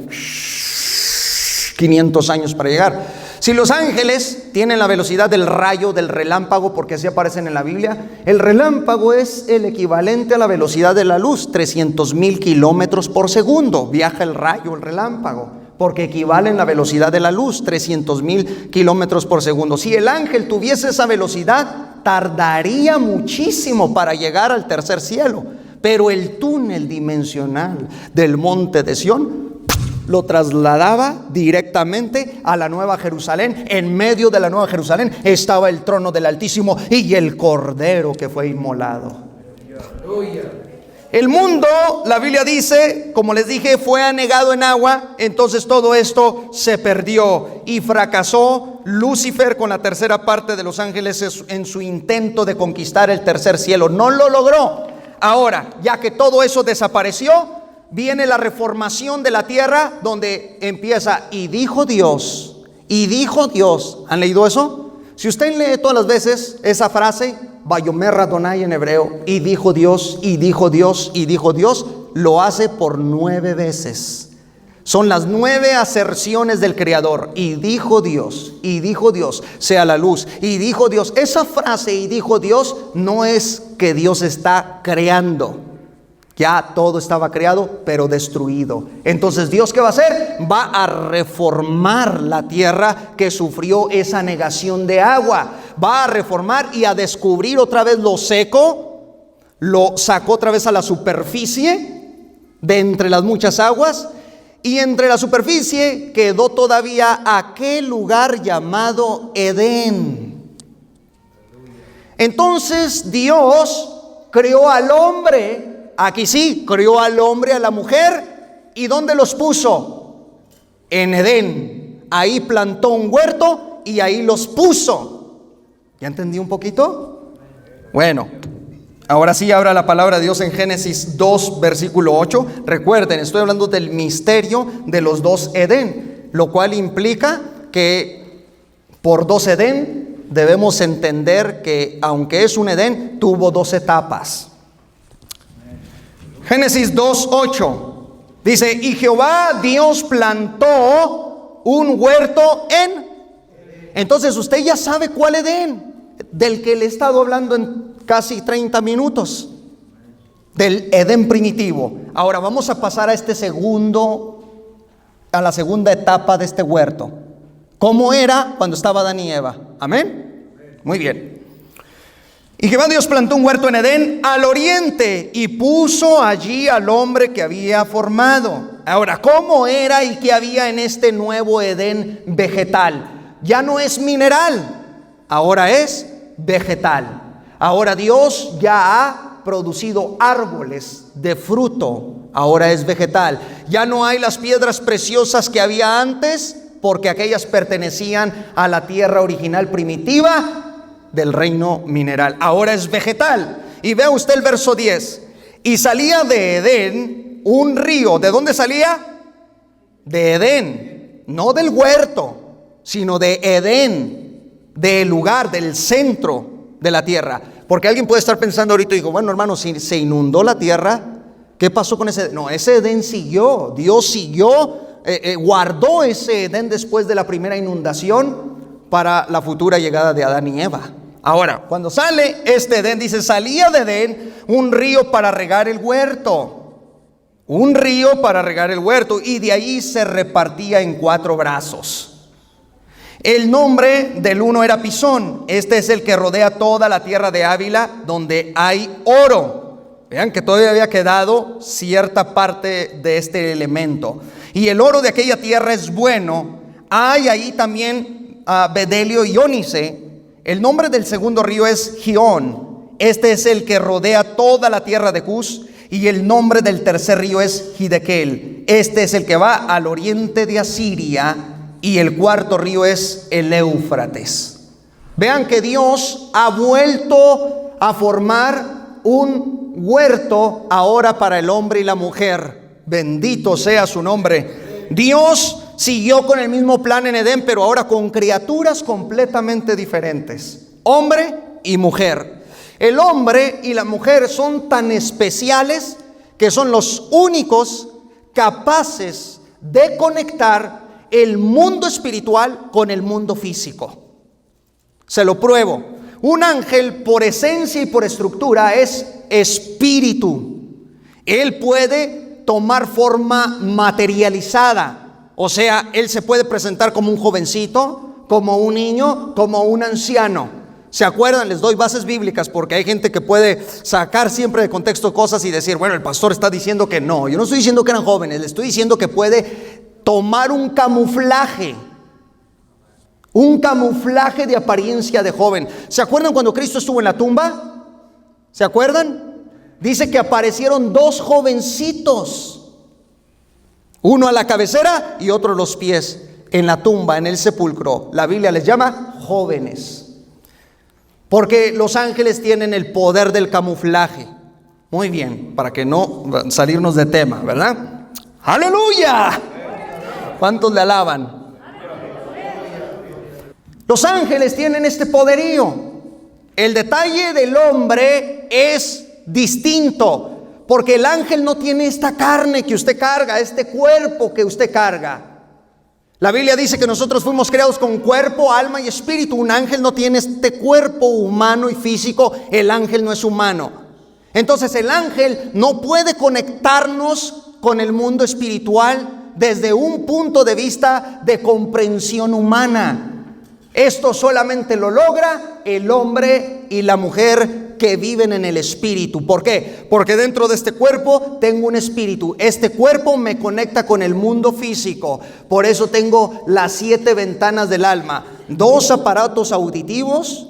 500 años para llegar. Si los ángeles tienen la velocidad del rayo, del relámpago, porque así aparecen en la Biblia, el relámpago es el equivalente a la velocidad de la luz, 300,000 kilómetros por segundo. Viaja el rayo, el relámpago, porque equivalen la velocidad de la luz, 300,000 kilómetros por segundo. Si el ángel tuviese esa velocidad, tardaría muchísimo para llegar al tercer cielo. Pero el túnel dimensional del monte de Sión lo trasladaba directamente a la Nueva Jerusalén. En medio de la Nueva Jerusalén estaba el trono del Altísimo y el Cordero que fue inmolado. El mundo, la Biblia dice, como les dije, fue anegado en agua. Entonces todo esto se perdió y fracasó Lucifer con la tercera parte de los ángeles en su intento de conquistar el tercer cielo. No lo logró. Ahora, ya que todo eso desapareció, viene la reformación de la tierra, donde empieza y dijo Dios, y dijo Dios. ¿Han leído eso? Si usted lee todas las veces esa frase, Vayomer Adonai en hebreo, y dijo Dios, y dijo Dios, y dijo Dios, lo hace por 9 veces. Son las 9 aserciones del Creador. Y dijo Dios, sea la luz, y dijo Dios. Esa frase, y dijo Dios, no es que Dios está creando. Ya todo estaba creado, pero destruido. Entonces, ¿Dios qué va a hacer? Va a reformar la tierra que sufrió esa negación de agua. Va a reformar y a descubrir otra vez lo seco. Lo sacó otra vez a la superficie de entre las muchas aguas. Y entre la superficie quedó todavía aquel lugar llamado Edén. Entonces Dios creó al hombre. Aquí sí, creó al hombre, a la mujer. ¿Y dónde los puso? En Edén. Ahí plantó un huerto y ahí los puso. ¿Ya entendí un poquito? Bueno, ahora sí abra la palabra de Dios en Génesis 2, versículo 8. Recuerden, estoy hablando del misterio de los 2 Edén, lo cual implica que por 2 Edén debemos entender que aunque es un Edén, tuvo 2 etapas. Génesis 2:8 dice: y Jehová Dios plantó un huerto en... Entonces usted ya sabe cuál Edén, del que le he estado hablando en casi 30 minutos, del Edén primitivo. Ahora vamos a pasar a la segunda etapa de este huerto. ¿Cómo era cuando estaba Adán y Eva? Amén. Muy bien. Y Jehová Dios plantó un huerto en Edén al oriente y puso allí al hombre que había formado. Ahora, ¿cómo era y qué había en este nuevo Edén vegetal? Ya no es mineral, ahora es vegetal. Ahora Dios ya ha producido árboles de fruto, ahora es vegetal. Ya no hay las piedras preciosas que había antes, porque aquellas pertenecían a la tierra original primitiva del reino mineral. Ahora es vegetal. Y vea usted el verso 10. Y salía de Edén un río. ¿De dónde salía? De Edén. No del huerto, sino de Edén, del lugar, del centro de la tierra. Porque alguien puede estar pensando ahorita y digo, bueno, hermano, si se inundó la tierra, ¿qué pasó con ese Edén? No, ese Edén siguió. Dios siguió, guardó ese Edén después de la primera inundación para la futura llegada de Adán y Eva. Ahora, cuando sale este Edén, dice, salía de Edén un río para regar el huerto. Un río para regar el huerto. Y de ahí se repartía en 4 brazos. El nombre del uno era Pisón. Este es el que rodea toda la tierra de Ávila, donde hay oro. Vean que todavía había quedado cierta parte de este elemento. Y el oro de aquella tierra es bueno. Hay ahí también bedelio y ónice. El nombre del segundo río es Gihón. Este es el que rodea toda la tierra de Cus. Y el nombre del tercer río es Hiddekel. Este es el que va al oriente de Asiria. Y el cuarto río es el Éufrates. Vean que Dios ha vuelto a formar un huerto ahora para el hombre y la mujer. Bendito sea su nombre. Dios siguió con el mismo plan en Edén, pero ahora con criaturas completamente diferentes, hombre y mujer. El hombre y la mujer son tan especiales que son los únicos capaces de conectar el mundo espiritual con el mundo físico. Se lo pruebo. Un ángel por esencia y por estructura es espíritu. Él puede tomar forma materializada. O sea, él se puede presentar como un jovencito, como un niño, como un anciano. ¿Se acuerdan? Les doy bases bíblicas porque hay gente que puede sacar siempre de contexto cosas y decir, bueno, el pastor está diciendo que no. Yo no estoy diciendo que eran jóvenes, le estoy diciendo que puede tomar un camuflaje de apariencia de joven. ¿Se acuerdan cuando Cristo estuvo en la tumba? ¿Se acuerdan? Dice que aparecieron dos jovencitos, uno a la cabecera y otro a los pies, en la tumba, en el sepulcro. La Biblia les llama jóvenes, porque los ángeles tienen el poder del camuflaje. Muy bien, para que no salirnos de tema, ¿verdad? ¡Aleluya! ¿Cuántos le alaban? Los ángeles tienen este poderío. El detalle del hombre es distinto, porque el ángel no tiene esta carne que usted carga, este cuerpo que usted carga. La Biblia dice que nosotros fuimos creados con cuerpo, alma y espíritu. Un ángel no tiene este cuerpo humano y físico. El ángel no es humano. Entonces el ángel no puede conectarnos con el mundo espiritual desde un punto de vista de comprensión humana. Esto solamente lo logra el hombre y la mujer que viven en el espíritu. ¿Por qué? Porque dentro de este cuerpo tengo un espíritu. Este cuerpo me conecta con el mundo físico. Por eso tengo las 7 ventanas del alma: 2 aparatos auditivos,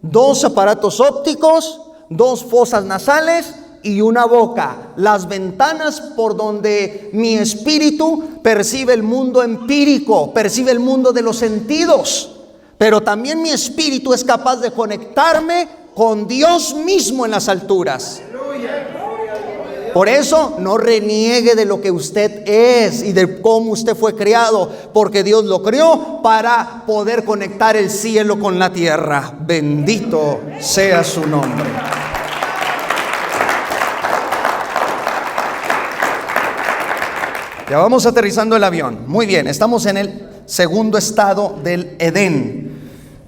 2 aparatos ópticos, 2 fosas nasales y una boca. Las ventanas por donde mi espíritu percibe el mundo empírico, percibe el mundo de los sentidos. Pero también mi espíritu es capaz de conectarme con Dios mismo en las alturas. Por eso no reniegue de lo que usted es y de cómo usted fue creado, porque Dios lo creó para poder conectar el cielo con la tierra. Bendito sea su nombre. Ya vamos aterrizando el avión. Muy bien, estamos en el segundo estado del Edén.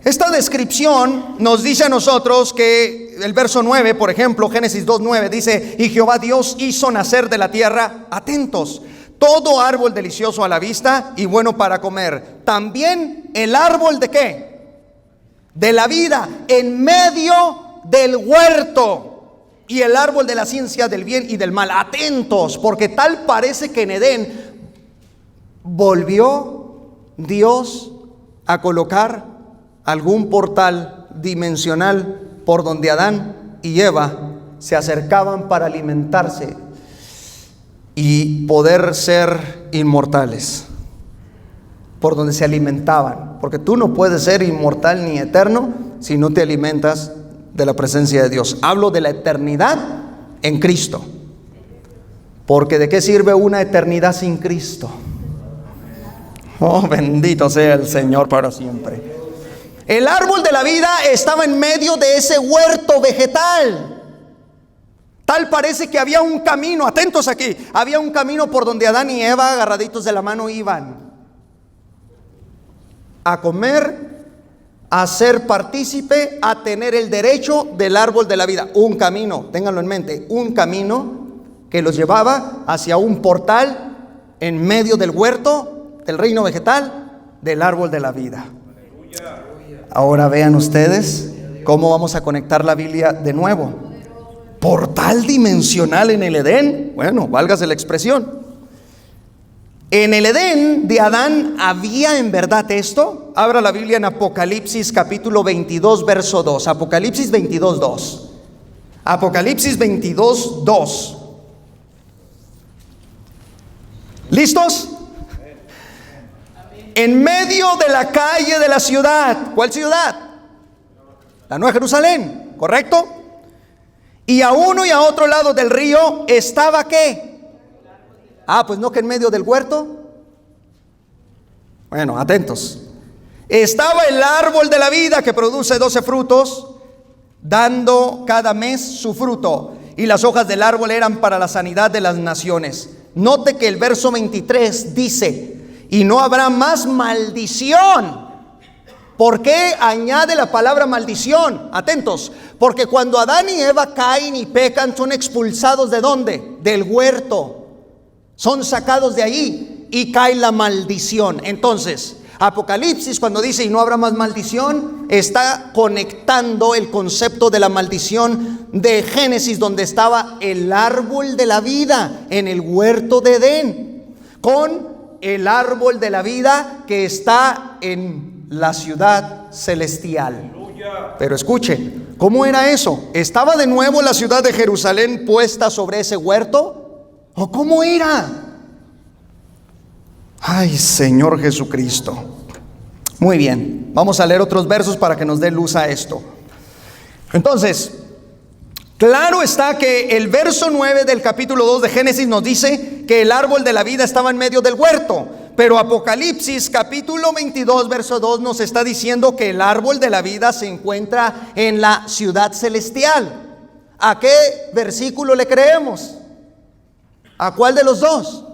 Esta descripción nos dice a nosotros que el verso 9, por ejemplo, Génesis 2:9 dice: y Jehová Dios hizo nacer de la tierra, atentos, todo árbol delicioso a la vista y bueno para comer. También el árbol de ¿qué? De la vida en medio del huerto. Y el árbol de la ciencia del bien y del mal. Atentos, porque tal parece que en Edén volvió Dios a colocar algún portal dimensional por donde Adán y Eva se acercaban para alimentarse y poder ser inmortales, por donde se alimentaban, porque tú no puedes ser inmortal ni eterno si no te alimentas de la presencia de Dios. Hablo de la eternidad en Cristo, porque ¿de qué sirve una eternidad sin Cristo? Oh, bendito sea el Señor para siempre. El árbol de la vida estaba en medio de ese huerto vegetal. Tal parece que había un camino, atentos aquí, había un camino por donde Adán y Eva, agarraditos de la mano, iban a comer, a ser partícipe, a tener el derecho del árbol de la vida. Un camino, ténganlo en mente, un camino que los llevaba hacia un portal en medio del huerto, del reino vegetal, del árbol de la vida. Ahora vean ustedes cómo vamos a conectar la Biblia de nuevo. Portal dimensional en el Edén. Bueno, válgase la expresión. En el Edén de Adán había en verdad esto. Abra la Biblia en Apocalipsis capítulo 22 verso 2. Apocalipsis 22 2. Apocalipsis 22 2. ¿Listos? En medio de la calle de la ciudad. ¿Cuál ciudad? La Nueva Jerusalén, ¿correcto? Y a uno y a otro lado del río estaba ¿qué? Pues no que en medio del huerto. Bueno, atentos. Estaba el árbol de la vida que produce 12 frutos, dando cada mes su fruto. Y las hojas del árbol eran para la sanidad de las naciones. Note que el verso 23 dice: y no habrá más maldición. ¿Por qué añade la palabra maldición? Atentos, porque cuando Adán y Eva caen y pecan, son expulsados ¿de dónde? Del huerto. Son sacados de allí y cae la maldición. Entonces, Apocalipsis, cuando dice y no habrá más maldición, está conectando el concepto de la maldición de Génesis, donde estaba el árbol de la vida en el huerto de Edén, con el árbol de la vida que está en la ciudad celestial. Pero escuche, ¿cómo era eso? ¿Estaba de nuevo la ciudad de Jerusalén puesta sobre ese huerto? ¿O cómo era? Ay, Señor Jesucristo. Muy bien, vamos a leer otros versos para que nos dé luz a esto. Entonces, claro está que el verso 9 del capítulo 2 de Génesis nos dice que el árbol de la vida estaba en medio del huerto. Pero Apocalipsis capítulo 22 verso 2 nos está diciendo que el árbol de la vida se encuentra en la ciudad celestial. ¿A qué versículo le creemos? ¿A cuál de los dos?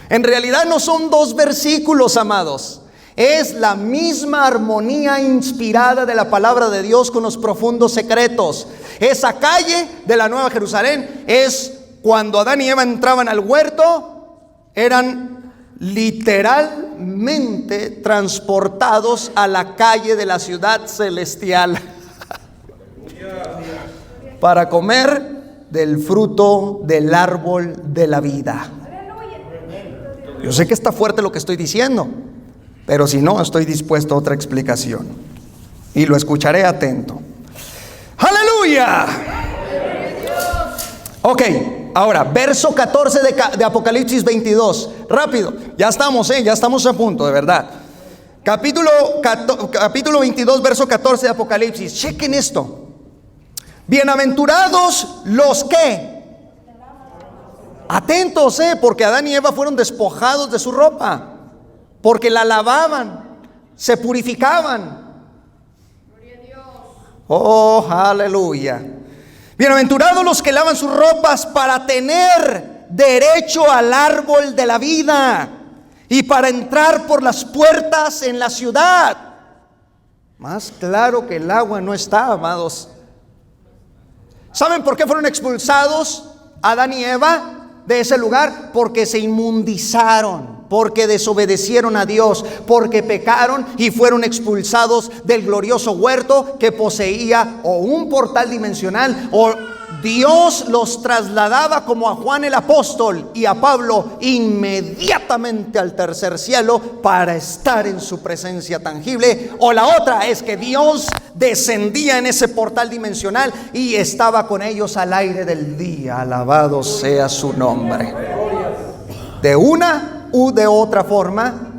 En realidad no son dos versículos, amados. Es la misma armonía inspirada de la palabra de Dios con los profundos secretos. Esa calle de la Nueva Jerusalén es cuando Adán y Eva entraban al huerto, eran literalmente transportados a la calle de la ciudad celestial para comer del fruto del árbol de la vida. Yo sé que está fuerte lo que estoy diciendo, pero si no, estoy dispuesto a otra explicación y lo escucharé atento. ¡Aleluya! Ok, ahora, verso 14 de Apocalipsis 22. Rápido, ya estamos a punto, de verdad. Capítulo 22, verso 14 de Apocalipsis. Chequen esto. Bienaventurados los que... Atentos, porque Adán y Eva fueron despojados de su ropa, porque la lavaban, se purificaban. Oh, aleluya. Bienaventurados los que lavan sus ropas para tener derecho al árbol de la vida y para entrar por las puertas en la ciudad. Más claro que el agua no está, amados. ¿Saben por qué fueron expulsados Adán y Eva de ese lugar? Porque se inmundizaron, porque desobedecieron a Dios, porque pecaron y fueron expulsados del glorioso huerto que poseía o un portal dimensional, o Dios los trasladaba como a Juan el apóstol y a Pablo inmediatamente al tercer cielo para estar en su presencia tangible. O la otra es que Dios descendía en ese portal dimensional y estaba con ellos al aire del día. Alabado sea su nombre. De una u de otra forma,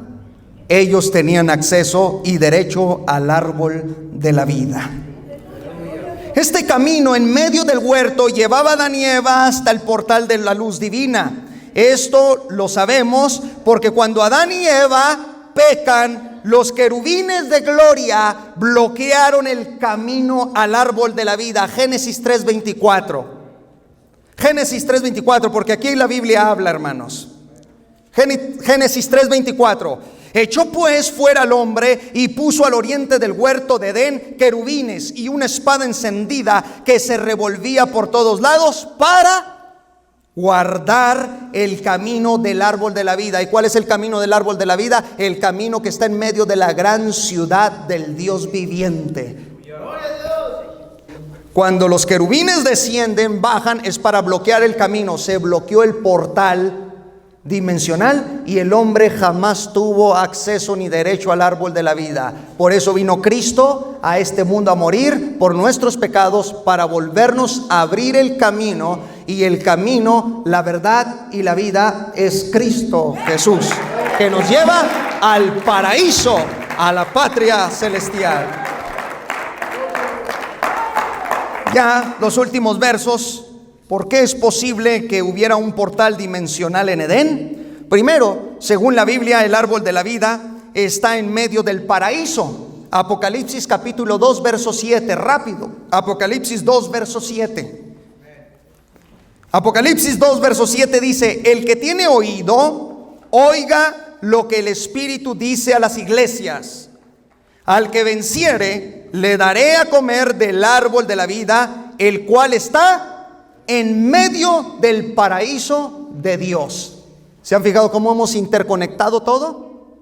ellos tenían acceso y derecho al árbol de la vida. Este camino en medio del huerto llevaba a Adán y Eva hasta el portal de la luz divina. Esto lo sabemos porque cuando Adán y Eva pecan, los querubines de gloria bloquearon el camino al árbol de la vida. Génesis 3:24. Génesis 3:24, porque aquí la Biblia habla, hermanos. Génesis 3:24. Echó pues fuera al hombre y puso al oriente del huerto de Edén querubines y una espada encendida que se revolvía por todos lados para guardar el camino del árbol de la vida. ¿Y cuál es el camino del árbol de la vida? El camino que está en medio de la gran ciudad del Dios viviente. Cuando los querubines descienden, bajan, es para bloquear el camino. Se bloqueó el portal dimensional y el hombre jamás tuvo acceso ni derecho al árbol de la vida. Por eso vino Cristo a este mundo a morir por nuestros pecados, para volvernos a abrir el camino. Y el camino, la verdad y la vida es Cristo Jesús, que nos lleva al paraíso, a la patria celestial. Ya los últimos versos. ¿Por qué es posible que hubiera un portal dimensional en Edén? Primero, según la Biblia, el árbol de la vida está en medio del paraíso. Apocalipsis capítulo 2, verso 7, rápido. Apocalipsis 2, verso 7. Apocalipsis 2, verso 7 dice: el que tiene oído, oiga lo que el Espíritu dice a las iglesias. Al que venciere, le daré a comer del árbol de la vida, el cual está en medio del paraíso de Dios. ¿Se han fijado cómo hemos interconectado todo?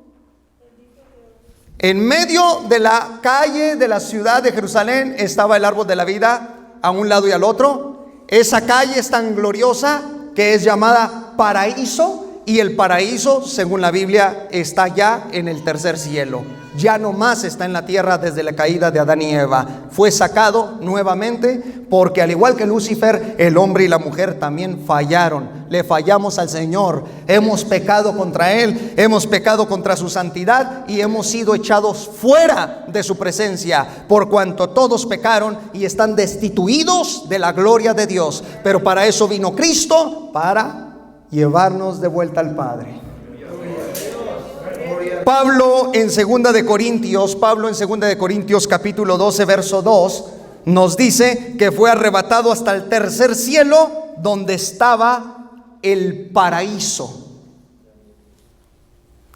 En medio de la calle de la ciudad de Jerusalén estaba el árbol de la vida, a un lado y al otro. Esa calle es tan gloriosa que es llamada paraíso, y el paraíso, según la Biblia, está ya en el tercer cielo. Ya no más está en la tierra desde la caída de Adán y Eva. Fue sacado nuevamente porque, al igual que Lucifer, el hombre y la mujer también fallaron. Le fallamos al Señor. Hemos pecado contra Él, hemos pecado contra su santidad y hemos sido echados fuera de su presencia, por cuanto todos pecaron y están destituidos de la gloria de Dios. Pero para eso vino Cristo, para llevarnos de vuelta al Padre. Pablo en 2 de Corintios capítulo 12 verso 2 nos dice que fue arrebatado hasta el tercer cielo, donde estaba el paraíso.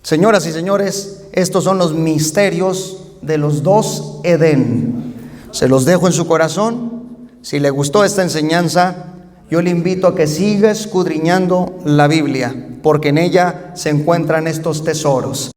Señoras y señores, estos son los misterios de los dos Edén. Se los dejo en su corazón. Si le gustó esta enseñanza, yo le invito a que siga escudriñando la Biblia, porque en ella se encuentran estos tesoros.